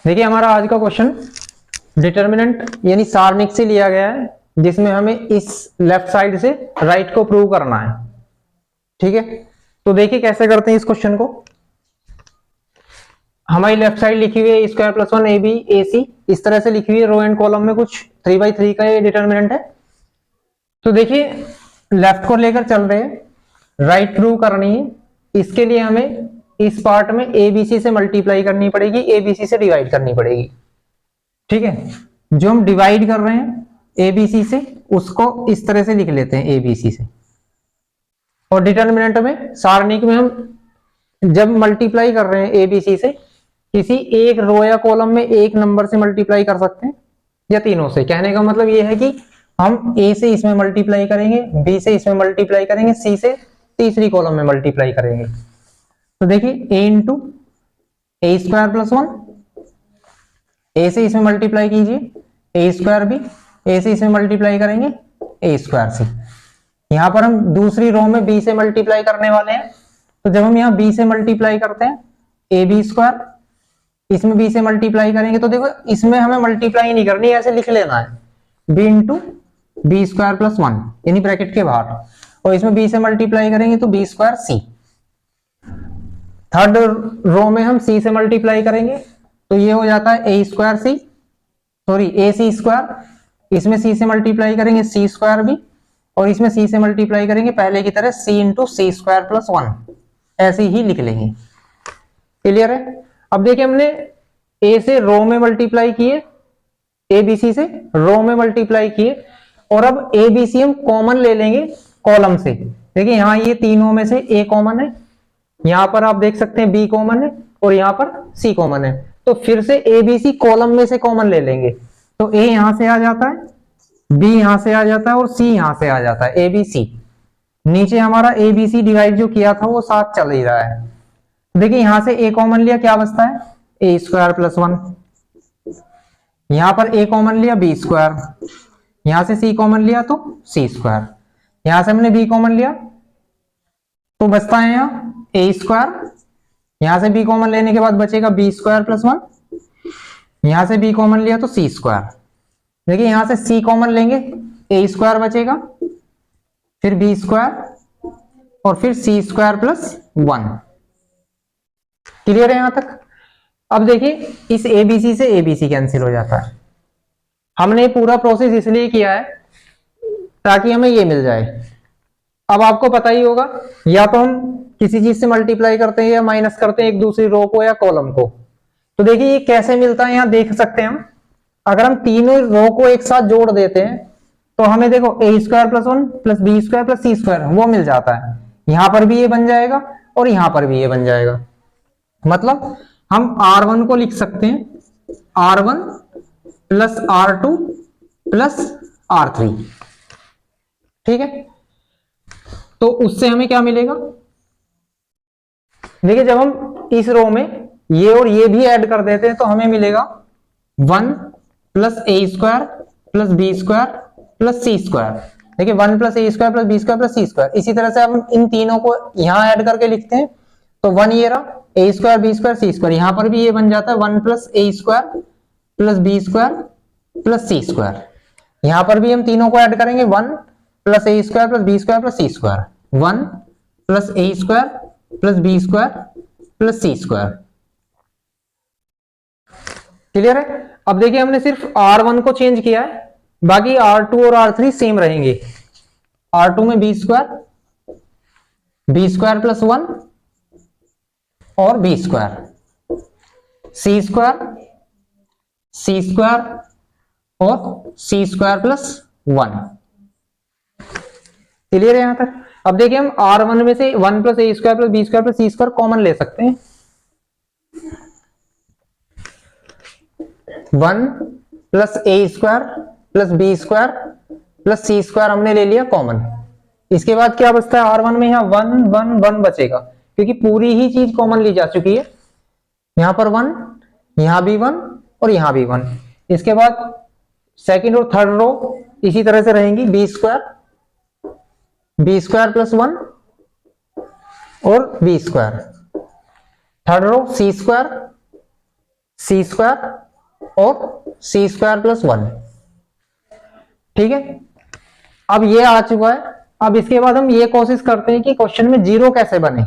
देखिए हमारा आज का क्वेश्चन डिटर्मिनेंट यानी सारणिक से लिया गया है, जिसमें हमें इस लेफ्ट साइड से राइट को प्रूव करना है। ठीक है, तो देखिए कैसे करते हैं इस क्वेश्चन को। हमारी लेफ्ट साइड लिखी हुई है स्क्वायर प्लस 1 ए बी ए सी, इस तरह से लिखी हुई है। रो एंड कॉलम में कुछ 3/3 का ये डिटर्मिनेंट है। तो देखिए लेफ्ट को लेकर चल रहे हैं, राइट प्रूव करनी है। इसके लिए हमें इस पार्ट में एबीसी से मल्टीप्लाई करनी पड़ेगी, एबीसी से डिवाइड करनी पड़ेगी। ठीक है, जो हम डिवाइड कर रहे हैं एबीसी से, उसको इस तरह से लिख लेते हैं एबीसी से। और डिटर्मिनेंट में सारणिक में हम जब मल्टीप्लाई कर रहे हैं एबीसी से, किसी एक रो या कॉलम में एक नंबर से मल्टीप्लाई कर सकते हैं या तीनों से। कहने का मतलब ये है कि हम ए से इसमें मल्टीप्लाई करेंगे, बी से इसमें मल्टीप्लाई करेंगे, सी से तीसरी कॉलम में मल्टीप्लाई करेंगे। तो देखिए ए इंटू ए स्क्वायर प्लस 1, ए से इसमें मल्टीप्लाई कीजिए, ए स्क्वायर भी, ए से इसमें मल्टीप्लाई करेंगे ए स्क्वायर से। यहां पर हम दूसरी रो में बी से मल्टीप्लाई करने वाले हैं। तो जब हम यहाँ बी से मल्टीप्लाई करते हैं ए बी स्क्वायर, इसमें बी से मल्टीप्लाई करेंगे तो देखो इसमें हमें मल्टीप्लाई नहीं करनी, ऐसे लिख लेना है B into B square plus 1 यानी ब्रैकेट के बाहर, और इसमें बी से मल्टीप्लाई करेंगे तो बी स्क्वायर सी। थर्ड रो में हम सी से मल्टीप्लाई करेंगे तो ये हो जाता है ए स्क्वायर सी, सॉरी ए सी स्क्वायर। इसमें सी से मल्टीप्लाई करेंगे सी स्क्वायर भी, और इसमें सी से मल्टीप्लाई करेंगे पहले की तरह सी इंटू सी स्क्वायर प्लस 1, ऐसे ही लिख लेंगे। क्लियर है। अब देखिए हमने ए से रो में मल्टीप्लाई किए, ए बी सी से रो में मल्टीप्लाई किए, और अब ए बी सी हम कॉमन ले लेंगे कॉलम से। देखिए यहाँ ये तीनों में से ए कॉमन है, यहां पर आप देख सकते हैं बी कॉमन है, और यहां पर सी कॉमन है। तो फिर से ए बी सी कॉलम में से कॉमन ले लेंगे, तो ए यहां से आ जाता है, बी यहां से आ जाता है, और सी यहां से आ जाता है, ए बी सी। नीचे हमारा ए बी सी डिवाइड जो किया था वो साथ चल ही रहा है। देखिए यहां से ए कॉमन लिया, क्या बचता है ए स्क्वायर प्लस 1। यहां पर ए कॉमन लिया बी स्क्वायर, यहां से सी कॉमन लिया तो सी स्क्वायर, यहां से हमने बी कॉमन लिया तो बचता है यहाँ ए स्क्वायर। यहां से बी कॉमन लेने के बाद बचेगा बी स्क्वायर प्लस 1, यहां से बी कॉमन लिया तो सी स्क्वायर। देखिए यहां से सी कॉमन लेंगे, ए स्क्वायर बचेगा, फिर बी स्क्वायर, और फिर सी स्क्वायर प्लस 1। क्लियर है यहां तक। अब देखिए इस एबीसी से एबीसी कैंसिल हो जाता है। हमने पूरा प्रोसेस इसलिए किया है ताकि हमें ये मिल जाए। अब आपको पता ही होगा, या तो हम किसी चीज से मल्टीप्लाई करते हैं या माइनस करते हैं एक दूसरी रो को या कॉलम को। तो देखिए ये कैसे मिलता है, यहां देख सकते हैं हम। अगर हम तीनों रो को एक साथ जोड़ देते हैं तो हमें देखो A square plus 1 plus B square plus C square वो मिल जाता है। यहां पर भी ये बन जाएगा और यहां पर भी ये बन जाएगा। मतलब हम R1 को लिख सकते हैं R1 plus R2 plus R3। ठीक है, तो उससे हमें क्या मिलेगा। देखिए जब हम इस रो में ये और ये भी ऐड कर देते हैं तो हमें मिलेगा 1 plus A square plus B square plus C square. देखिए 1 plus A square plus B square plus C square. इसी तरह से हम इन तीनों को यहां ऐड करके लिखते हैं तो 1 ये रहा, A square B square C square. यहां पर भी ये बन जाता है 1 plus A square plus B square plus C square. यहां पर भी हम तीनों को ऐड करेंगे 1 plus A square plus B square plus C square, 1 plus A square plus B square plus C square. Clear है। अब देखिए हमने सिर्फ R1 को चेंज किया है, बाकी R2 और R3 सेम रहेंगे। R2 में बी स्क्वायर प्लस 1 और बी स्क्वायर, सी स्क्वायर और सी स्क्वायर प्लस 1। क्लियर है यहां तक। अब देखिए हम R1 में से 1 plus A square plus B square plus C square common ले सकते हैं। 1 plus A square plus B square plus C square हमने ले लिया कॉमन। इसके बाद क्या बचता है R1 में, यहाँ 1 1 1 बचेगा क्योंकि पूरी ही चीज कॉमन ली जा चुकी है। यहां पर 1, यहां भी 1 और यहां भी 1। इसके बाद सेकंड और थर्ड रो इसी तरह से रहेंगी, बी स्क्वायर प्लस 1 और बी स्क्वायर। थर्ड रो सी स्क्वायर और सी स्क्वायर प्लस 1। ठीक है, अब ये आ चुका है। अब इसके बाद हम ये कोशिश करते हैं कि क्वेश्चन में जीरो कैसे बने,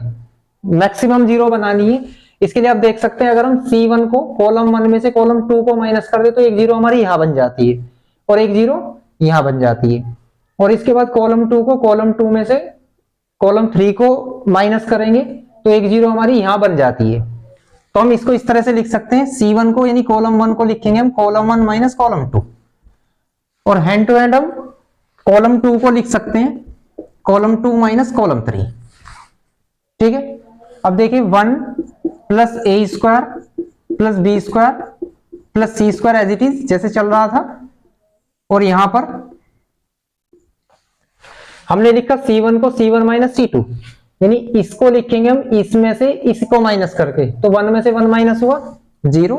मैक्सिमम जीरो बनानी है। इसके लिए आप देख सकते हैं, अगर हम C1 को कॉलम 1 में से कॉलम 2 को माइनस कर दे तो एक जीरो हमारी यहां बन जाती है और एक जीरो यहां बन जाती है। और इसके बाद कॉलम 2 को कॉलम 2 में से कॉलम 3 को माइनस करेंगे तो एक जीरो हमारी यहां बन जाती है। तो हम इसको इस तरह से लिख सकते हैं, C1 को यानी कॉलम 1 को लिखेंगे हम कॉलम 1 माइनस कॉलम 2, और हैंड टू हैंड हम कॉलम 2 को लिख सकते हैं कॉलम 2 माइनस कॉलम 3। ठीक है, अब देखिए 1 plus A square plus B square plus C square as it is जैसे चल रहा था, और यहां पर हमने लिखा C1 को C1 माइनस C2, यानी इसको लिखेंगे हम इसमें से इसको माइनस करके, तो 1 में से 1 माइनस हुआ 0।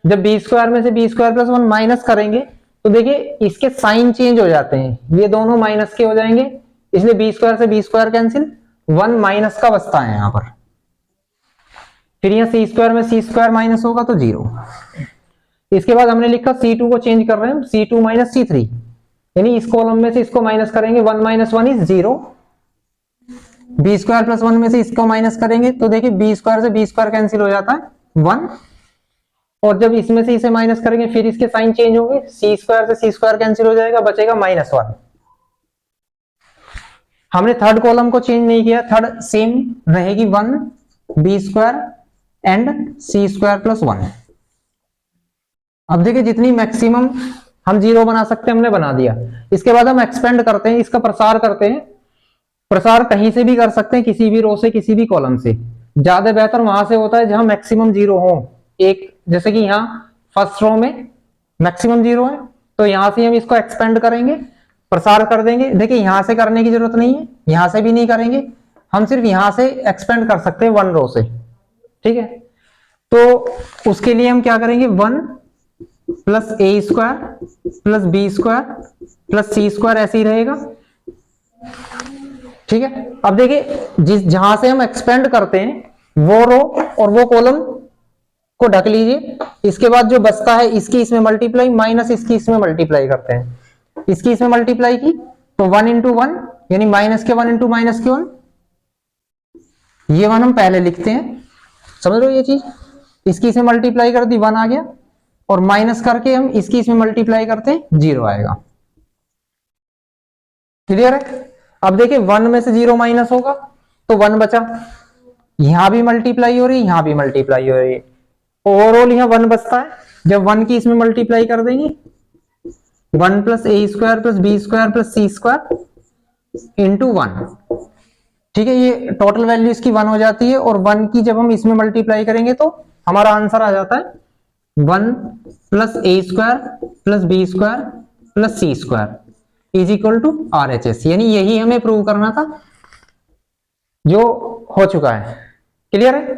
जब बी स्क्वायर में से बी स्क्वायर प्लस 1 माइनस करेंगे तो देखिए इसके साइन चेंज हो जाते हैं, ये दोनों माइनस के हो जाएंगे, इसलिए बी स्क्वायर से बी स्क्वायर कैंसिल, 1 माइनस का बचता है यहां पर। फिर यहाँ सी स्क्वायर में सी स्क्वायर माइनस होगा तो 0। इसके बाद हमने लिखा C2 को चेंज कर रहे हैं C2 माइनस C3, यानी इस कॉलम में से इसको माइनस करेंगे, 1 minus 1 is 0। B square plus 1 में से इसको माइनस करेंगे तो देखिए बी स्क्वायर से बी स्क्वायर कैंसिल हो जाता है 1, और जब इसमें से इसे माइनस करेंगे फिर इसके साइन चेंज होंगे, सी स्क्वायर से सी स्क्वायर कैंसिल हो जाएगा, बचेगा -1। हमने थर्ड कॉलम को चेंज नहीं किया, थर्ड सेम रहेगी 1 B square and C square plus 1। अब देखिए जितनी मैक्सिमम हम जीरो बना सकते हैं हमने बना दिया। इसके बाद हम एक्सपेंड करते हैं, इसका प्रसार करते हैं। प्रसार कहीं से भी कर सकते हैं, किसी भी रो से किसी भी कॉलम से, ज्यादा बेहतर वहां से होता है जहां मैक्सिमम जीरो हो। एक जैसे कि यहाँ फर्स्ट रो में मैक्सिमम जीरो है तो यहां से हम इसको एक्सपेंड करेंगे, प्रसार कर देंगे। देखिए यहां से करने की जरूरत नहीं है, यहां से भी नहीं करेंगे, हम सिर्फ यहां से एक्सपेंड कर सकते हैं 1 रो से। ठीक है, तो उसके लिए हम क्या करेंगे, 1 plus A square plus B square plus C square ऐसे ही रहेगा। ठीक है, अब देखिए जहां से हम एक्सपेंड करते हैं वो रो और वो कॉलम को ढक लीजिए। इसके बाद जो बचता है इसकी इसमें मल्टीप्लाई माइनस इसकी इसमें मल्टीप्लाई करते हैं। इसकी इसमें मल्टीप्लाई की तो 1 इंटू 1 यानी माइनस के 1 इंटू माइनस के 1, ये 1 हम पहले लिखते हैं, समझ लो ये चीज। इसकी इसमें मल्टीप्लाई कर दी 1 आ गया, और माइनस करके हम इसकी इसमें मल्टीप्लाई करते हैं 0 आएगा। क्लियर है? अब देखिए 1 में से 0 माइनस होगा तो 1 बचा, यहां भी मल्टीप्लाई हो रही है, यहां भी मल्टीप्लाई हो रही है, ओवरऑल यहां 1 बचता है। जब 1 की इसमें मल्टीप्लाई कर देंगे 1 plus A square plus B square plus C square into 1। ठीक है, ये टोटल वैल्यू इसकी 1 हो जाती है, और 1 की जब हम इसमें मल्टीप्लाई करेंगे तो हमारा आंसर आ जाता है 1 plus A square plus B square plus C square is equal to RHS। यानी यही हमें प्रूव करना था, जो हो चुका है। क्लियर है?